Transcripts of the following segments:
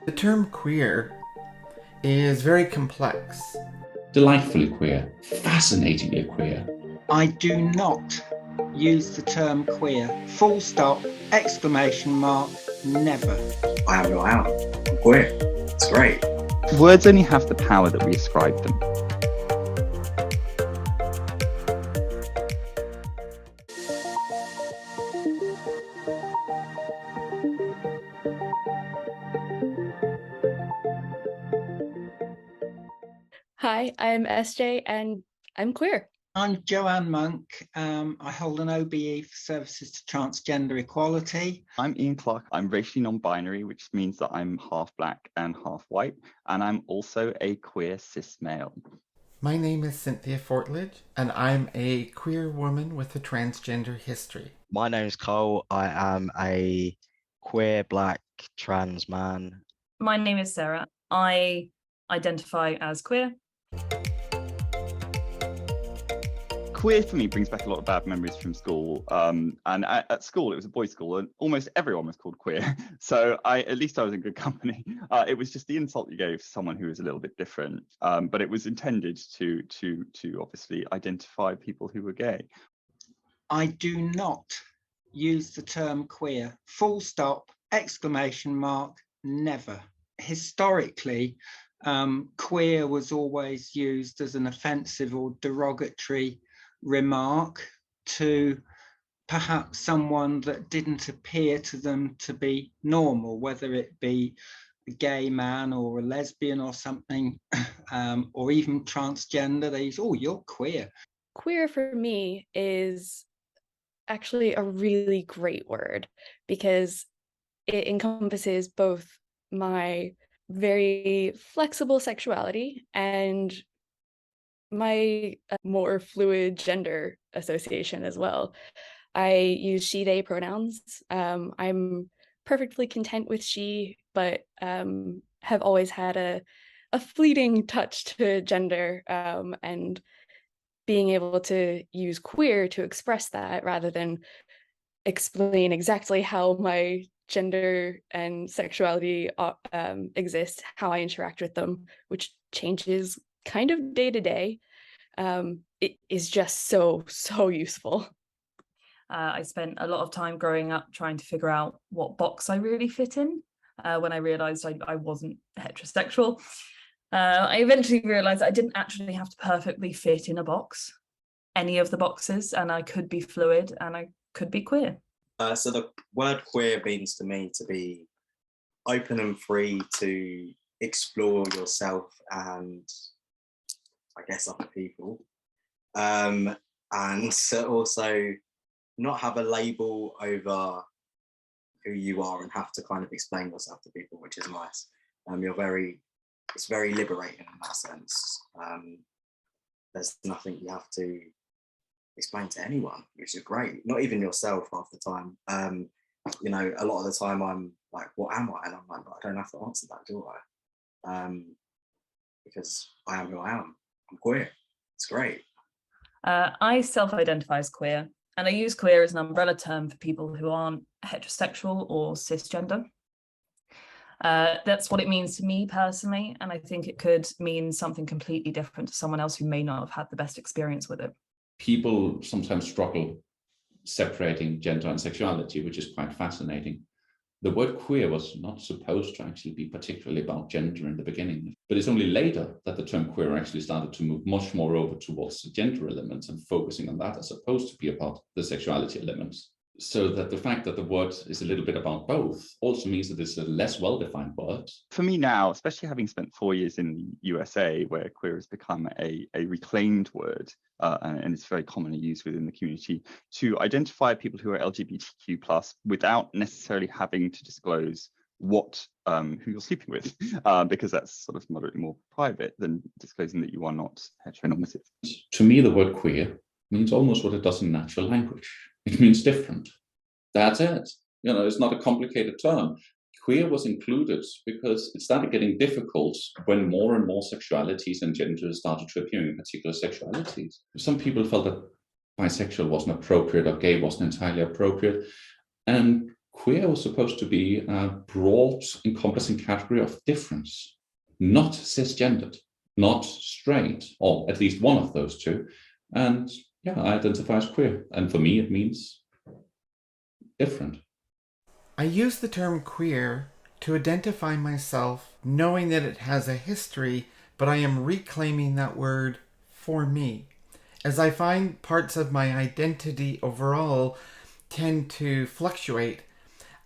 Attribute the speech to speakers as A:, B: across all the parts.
A: The term queer is very complex.
B: Delightfully queer, fascinatingly queer.
C: I do not use the term queer. Full stop, exclamation mark, never.
D: I am who I am. I'm queer. It's great.
E: Words only have the power that we ascribe them.
F: Hi, I'm SJ and I'm queer.
C: I'm Joanne Monk. I hold an OBE for Services to Transgender Equality.
E: I'm Ian Clark. I'm racially non-binary, which means that I'm half black and half white, and I'm also a queer cis male.
A: My name is Cynthia Fortledge, and I'm a queer woman with a transgender history.
G: My name's Cole. I am a queer black trans man.
H: My name is Sarah. I identify as queer.
E: Queer for me brings back a lot of bad memories from school. And at school, it was a boys' school, and almost everyone was called queer. So at least I was in good company. It was just the insult you gave to someone who was a little bit different. But it was intended to obviously identify people who were gay.
C: I do not use the term queer. Full stop, exclamation mark, never. Historically, queer was always used as an offensive or derogatory remark to perhaps someone that didn't appear to them to be normal, whether it be a gay man or a lesbian or something, or even transgender. They use, oh, you're queer.
F: Queer for me is actually a really great word because it encompasses both my very flexible sexuality and my more fluid gender association as well. I use she, they pronouns. I'm perfectly content with she, but have always had a fleeting touch to gender, and being able to use queer to express that rather than explain exactly how my gender and sexuality exist, how I interact with them, which changes kind of day to day. It is just so useful.
H: I spent a lot of time growing up trying to figure out what box I really fit in. When I realised I wasn't heterosexual, I eventually realised I didn't actually have to perfectly fit in a box, any of the boxes, and I could be fluid and I could be queer.
D: So the word queer means to me to be open and free to explore yourself and I guess other people. And so also not have a label over who you are and have to kind of explain yourself to people, which is nice. It's very liberating in that sense. There's nothing you have to explain to anyone, which is great. Not even yourself half the time. A lot of the time I'm like, what am I? And I'm like, I don't have to answer that, do I? Because I am who I am. I'm queer. It's great.
H: I self-identify as queer, and I use queer as an umbrella term for people who aren't heterosexual or cisgender. That's what it means to me personally, and I think it could mean something completely different to someone else who may not have had the best experience with it.
B: People sometimes struggle separating gender and sexuality, which is quite fascinating. The word queer was not supposed to actually be particularly about gender in the beginning, but it's only later that the term queer actually started to move much more over towards the gender elements and focusing on that as opposed to be about the sexuality elements. So that the fact that the word is a little bit about both also means that it's a less well-defined word.
E: For me now, especially having spent 4 years in the USA, where queer has become a reclaimed word, and it's very commonly used within the community, to identify people who are LGBTQ+ without necessarily having to disclose who you're sleeping with, because that's sort of moderately more private than disclosing that you are not heteronormative.
B: To me, the word queer means almost what it does in natural language. It means different. That's it. It's not a complicated term. Queer was included because it started getting difficult when more and more sexualities and genders started to appear in particular sexualities. Some people felt that bisexual wasn't appropriate or gay wasn't entirely appropriate. And Queer was supposed to be a broad, encompassing category of difference, not cisgendered, not straight, or at least one of those two. And yeah, I identify as queer. And for me, it means different.
A: I use the term queer to identify myself, knowing that it has a history, but I am reclaiming that word for me, as I find parts of my identity overall tend to fluctuate.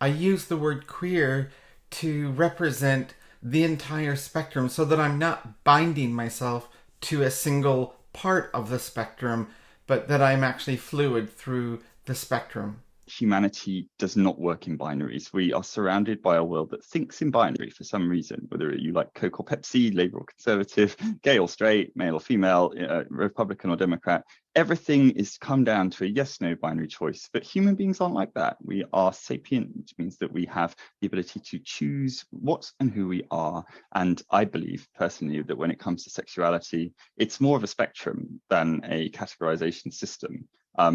A: I use the word queer to represent the entire spectrum so that I'm not binding myself to a single part of the spectrum, but that I'm actually fluid through the spectrum.
E: Humanity does not work in binaries. We are surrounded by a world that thinks in binary for some reason, whether you like Coke or Pepsi, Labour or Conservative, gay or straight, male or female, Republican or Democrat. Everything is come down to a yes-no binary choice. But human beings aren't like that. We are sapient, which means that we have the ability to choose what and who we are. And I believe personally that when it comes to sexuality, it's more of a spectrum than a categorization system.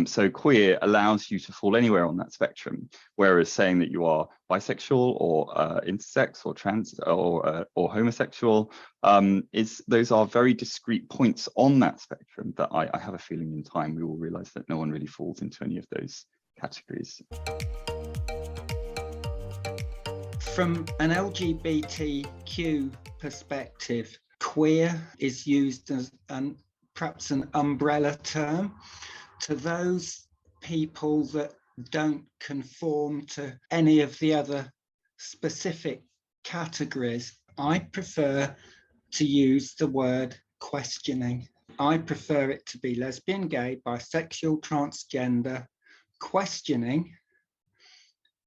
E: So queer allows you to fall anywhere on that spectrum, whereas saying that you are bisexual or intersex or trans or homosexual, those are very discrete points on that spectrum that I have a feeling in time we will realize that no one really falls into any of those categories.
C: From an LGBTQ perspective, queer is used as perhaps an umbrella term to those people that don't conform to any of the other specific categories. I prefer to use the word questioning. I prefer it to be lesbian, gay, bisexual, transgender, questioning,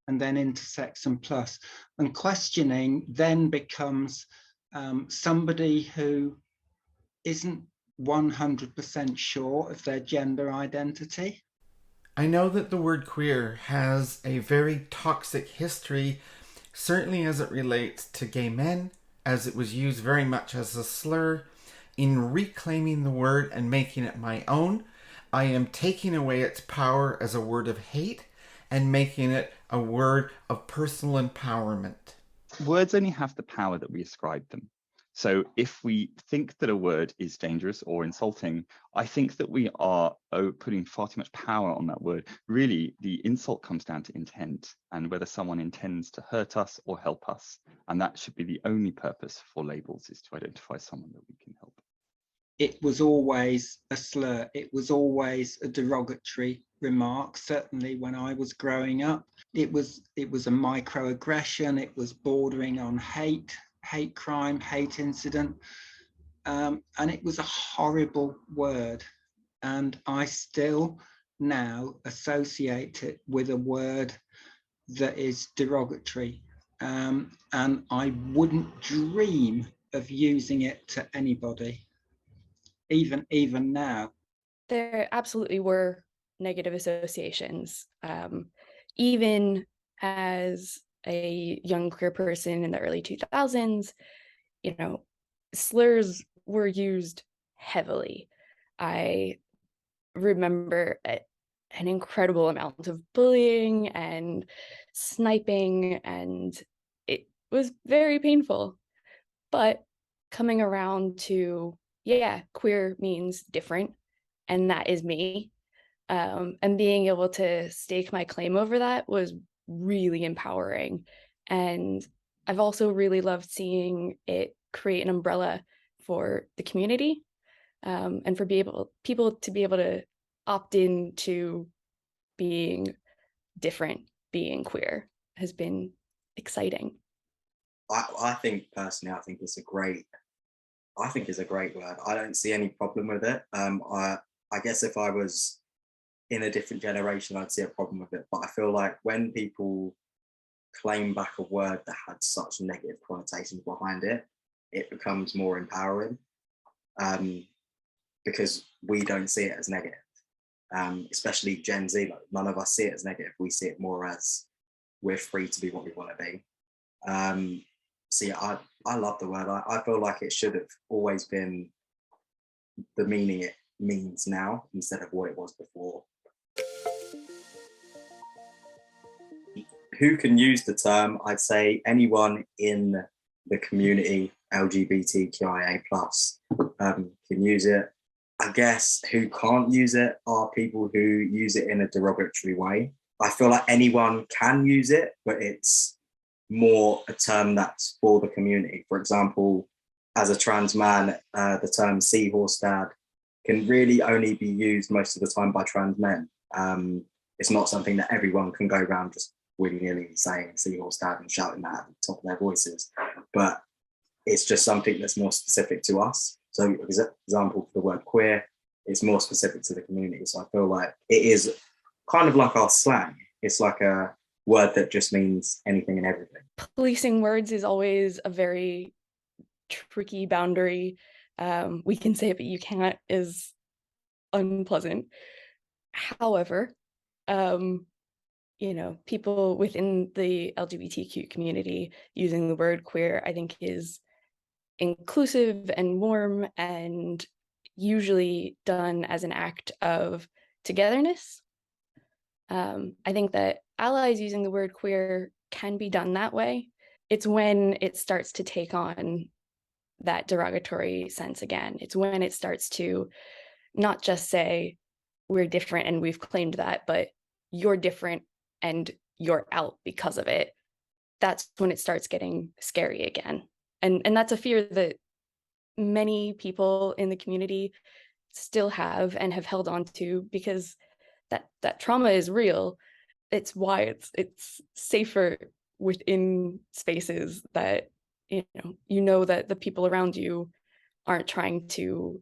C: and then intersex and plus. And questioning then becomes somebody who isn't 100% sure of their gender identity.
A: I know that the word queer has a very toxic history, certainly as it relates to gay men, as it was used very much as a slur. In reclaiming the word and making it my own, I am taking away its power as a word of hate and making it a word of personal empowerment.
E: Words only have the power that we ascribe them. So if we think that a word is dangerous or insulting, I think that we are putting far too much power on that word. Really, the insult comes down to intent and whether someone intends to hurt us or help us. And that should be the only purpose for labels, is to identify someone that we can help.
C: It was always a slur. It was always a derogatory remark. Certainly when I was growing up, it was a microaggression. It was bordering on hate crime, hate incident. And it was a horrible word. And I still now associate it with a word that is derogatory. And I wouldn't dream of using it to anybody, even now.
F: There absolutely were negative associations. Even as a young queer person in the early 2000s, slurs were used heavily. I remember an incredible amount of bullying and sniping, and it was very painful. But coming around to, queer means different, and that is me. And being able to stake my claim over that was really empowering. And I've also really loved seeing it create an umbrella for the community, and for people to be able to opt into being different, being queer has been exciting.
D: I think personally, I think it's a great word. I don't see any problem with it. I guess if I was in a different generation, I'd see a problem with it. But I feel like when people claim back a word that had such negative connotations behind it, it becomes more empowering, because we don't see it as negative, especially Gen Z. Like, none of us see it as negative. We see it more as we're free to be what we want to be. So yeah, I love the word. I feel like it should have always been the meaning it means now instead of what it was before. who can use the term? I'd say anyone in the community, LGBTQIA+, can use it. I guess who can't use it are people who use it in a derogatory way. I feel like anyone can use it, but it's more a term that's for the community. For example, as a trans man, the term seahorse dad can really only be used most of the time by trans men. It's not something that everyone can go around just willy-nilly saying seahorse dad and shouting that at the top of their voices. But it's just something that's more specific to us. So, for example, for the word queer, it's more specific to the community. So I feel like it is kind of like our slang. It's like a word that just means anything and everything.
F: Policing words is always a very tricky boundary. We can say it, but you can't is unpleasant. However, you know, people within the LGBTQ community using the word queer, I think, is inclusive and warm and usually done as an act of togetherness. I think that allies using the word queer can be done that way. It's when it starts to take on that derogatory sense again. It's when it starts to not just say we're different and we've claimed that, but you're different and you're out because of it. That's when it starts getting scary again. And that's a fear that many people in the community still have and have held on to, because that trauma is real. It's why it's safer within spaces that you know that the people around you aren't trying to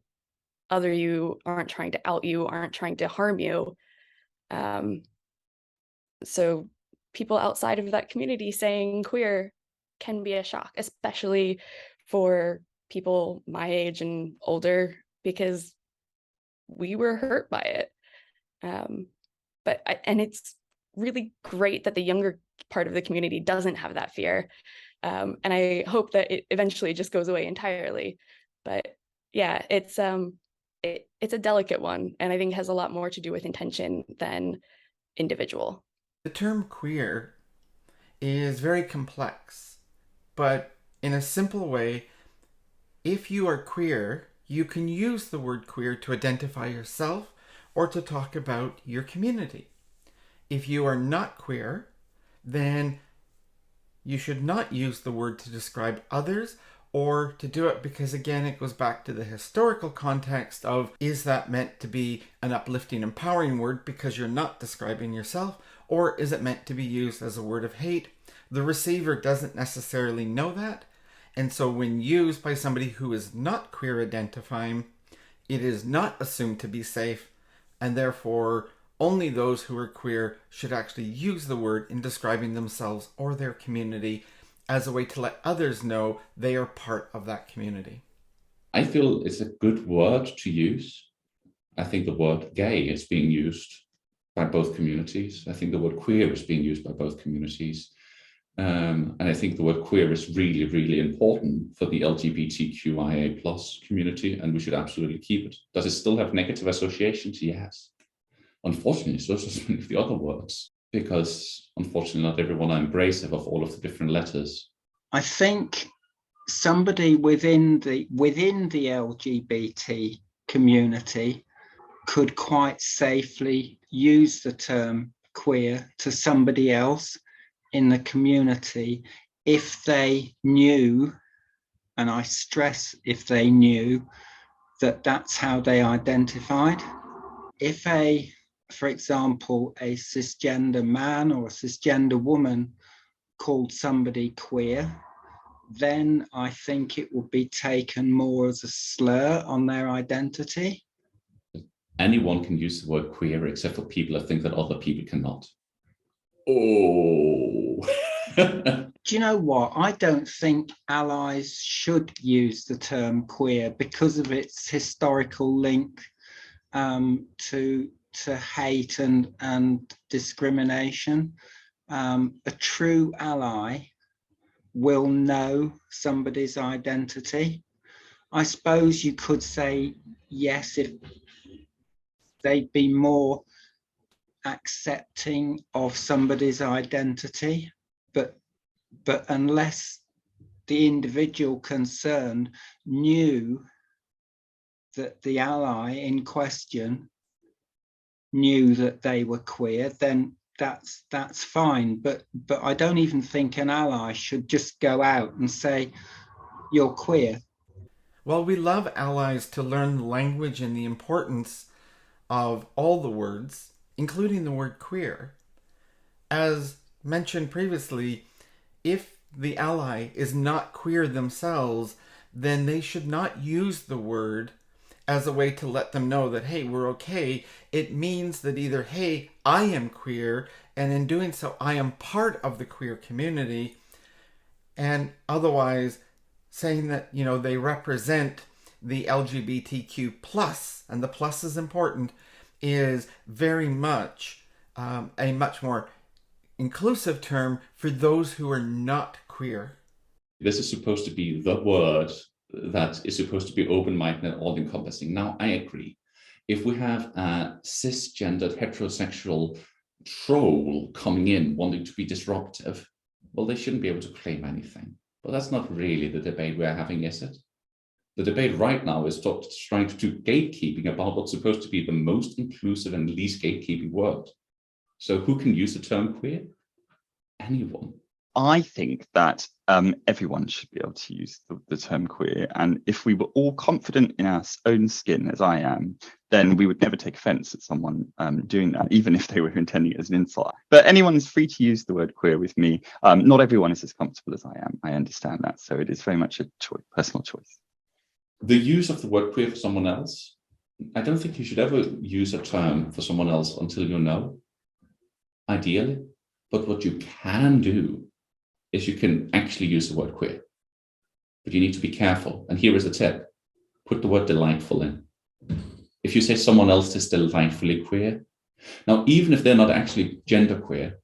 F: other you, aren't trying to out you, aren't trying to harm you. So people outside of that community saying queer can be a shock, especially for people my age and older, because we were hurt by it. And it's really great that the younger part of the community doesn't have that fear. And I hope that it eventually just goes away entirely. But yeah, it's a delicate one, and I think it has a lot more to do with intention than individual.
A: The term queer is very complex, but in a simple way, if you are queer, you can use the word queer to identify yourself or to talk about your community. If you are not queer, then you should not use the word to describe others or to do it because, again, it goes back to the historical context of, is that meant to be an uplifting, empowering word because you're not describing yourself, or is it meant to be used as a word of hate? The receiver doesn't necessarily know that, and so when used by somebody who is not queer identifying, it is not assumed to be safe, and therefore only those who are queer should actually use the word in describing themselves or their community as a way to let others know they are part of that community.
B: I feel it's a good word to use. I think the word gay is being used by both communities. I think the word queer is being used by both communities. And I think the word queer is really, really important for the LGBTQIA plus community, and we should absolutely keep it. Does it still have negative associations? Yes. Unfortunately, so does many of the other words, because unfortunately not everyone are embracive of all of the different letters.
C: I think somebody within the LGBT community could quite safely use the term queer to somebody else in the community if they knew, and I stress if they knew, that that's how they identified. If for example, a cisgender man or a cisgender woman called somebody queer, then I think it would be taken more as a slur on their identity.
B: Anyone can use the word queer except for people that think that other people cannot. Oh.
C: Do you know what? I don't think allies should use the term queer because of its historical link to hate and discrimination. A true ally will know somebody's identity. I suppose you could say yes if they'd be more accepting of somebody's identity, but unless the individual concerned knew that the ally in question knew that they were queer, then that's fine. But I don't even think an ally should just go out and say, you're queer.
A: Well, we love allies to learn the language and the importance of all the words, including the word queer. As mentioned previously, if the ally is not queer themselves, then they should not use the word as a way to let them know that, hey, we're okay. It means that either, hey, I am queer, and in doing so, I am part of the queer community, and otherwise saying that, they represent the LGBTQ plus, and the plus is important, is very much a much more inclusive term for those who are not queer.
B: This is supposed to be the word that is supposed to be open-minded and all-encompassing. Now, I agree. If we have a cisgendered heterosexual troll coming in wanting to be disruptive, well, they shouldn't be able to claim anything. But that's not really the debate we're having, is it? The debate right now is trying to do gatekeeping about what's supposed to be the most inclusive and least gatekeeping word. So who can use the term queer? Anyone.
E: I think that everyone should be able to use the term queer. And if we were all confident in our own skin, as I am, then we would never take offense at someone doing that, even if they were intending it as an insult. But anyone is free to use the word queer with me. Not everyone is as comfortable as I am. I understand that. So it is very much a personal choice.
B: The use of the word queer for someone else, I don't think you should ever use a term for someone else until you know, ideally. But what you can do is you can actually use the word queer. But you need to be careful. And here is a tip. Put the word delightful in. If you say someone else is delightfully queer, now, even if they're not actually genderqueer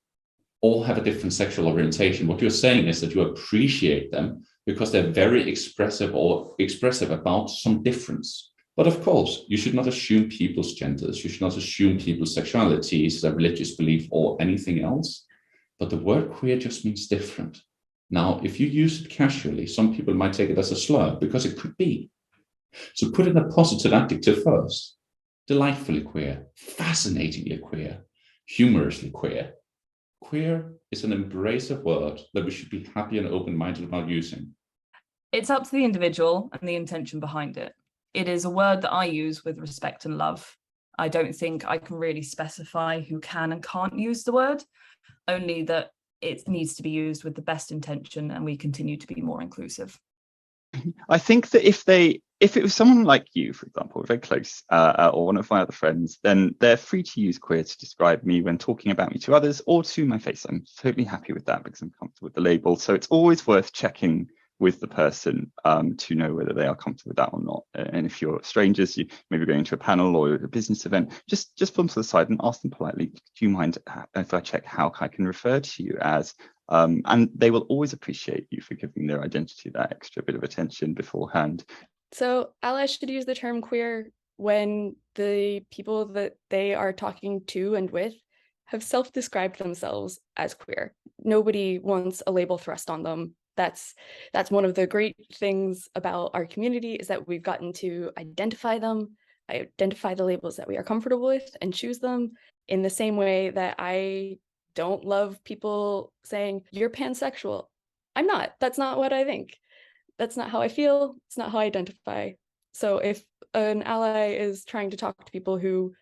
B: or have a different sexual orientation, what you're saying is that you appreciate them because they're very expressive about some difference. But of course, you should not assume people's genders. You should not assume people's sexualities, their religious belief, or anything else. But the word queer just means different. Now, if you use it casually, some people might take it as a slur, because it could be. So put in a positive adjective first. Delightfully queer, fascinatingly queer, humorously queer. Queer is an embracive word that we should be happy and open-minded about using.
H: It's up to the individual and the intention behind it. It is a word that I use with respect and love. I don't think I can really specify who can and can't use the word, only that it needs to be used with the best intention and we continue to be more inclusive.
E: I think that if it was someone like you, for example, very close, or one of my other friends, then they're free to use queer to describe me when talking about me to others or to my face. I'm totally happy with that because I'm comfortable with the label. So it's always worth checking with the person to know whether they are comfortable with that or not. And if you're strangers, you maybe going to a panel or a business event, just pull them to the side and ask them politely, do you mind if I check how I can refer to you as? And they will always appreciate you for giving their identity that extra bit of attention beforehand.
F: So allies should use the term queer when the people that they are talking to and with have self-described themselves as queer. Nobody wants a label thrust on them. That's one of the great things about our community, is that we've gotten to identify them, identify the labels that we are comfortable with, and choose them in the same way that I don't love people saying, you're pansexual. I'm not. That's not what I think. That's not how I feel. It's not how I identify. So if an ally is trying to talk to people who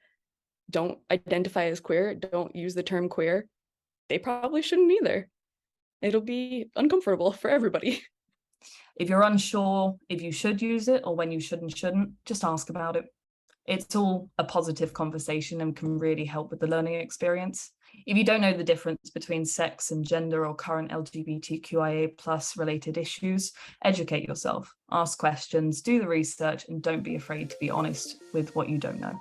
F: don't identify as queer, don't use the term queer, they probably shouldn't either. It'll be uncomfortable for everybody.
H: If you're unsure if you should use it or when you should and shouldn't, just ask about it. It's all a positive conversation and can really help with the learning experience. If you don't know the difference between sex and gender or current LGBTQIA plus related issues, educate yourself, ask questions, do the research, and don't be afraid to be honest with what you don't know.